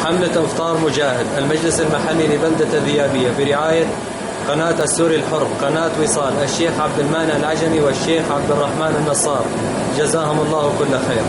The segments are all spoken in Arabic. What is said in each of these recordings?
حملة إفطار مجاهد المجلس المحلي لبلدة الذيابية برعاية قناة السوري الحر، قناة وصال، الشيخ عبد المانع العجمي والشيخ عبد الرحمن النصار، جزاهم الله كل خير.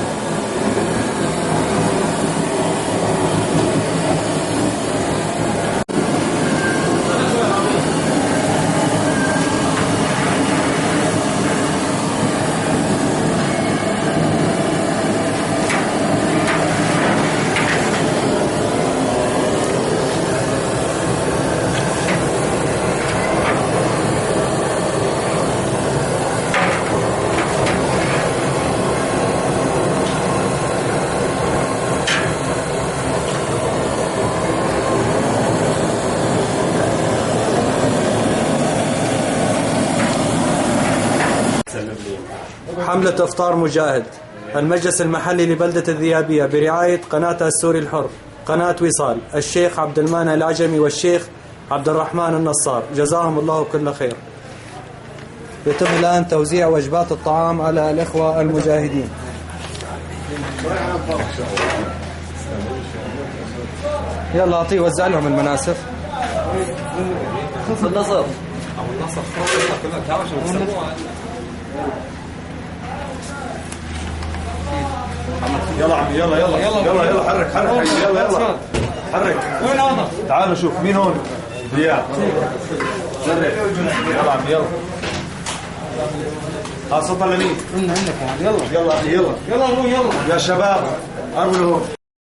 حملة إفطار مجاهد المجلس المحلي لبلدة الذيابية برعاية قناة السوري الحر، قناة وصال، الشيخ عبد المانع العجمي والشيخ عبد الرحمن النصار، جزاهم الله كل خير. يتم الآن توزيع وجبات الطعام على الإخوة المجاهدين. يلا أعطيه وزع لهم المناسف. النصر يلا عمي، يلا يلا يلا يلا يلا حرك حرك يلا يلا حرك. وين هذا؟ تعالوا شوف مين هون. ضياء يلا عمي يلا. خاصة لمين؟ عندك يلا يلا يلا يلا يلا يا شباب قربوا لهون.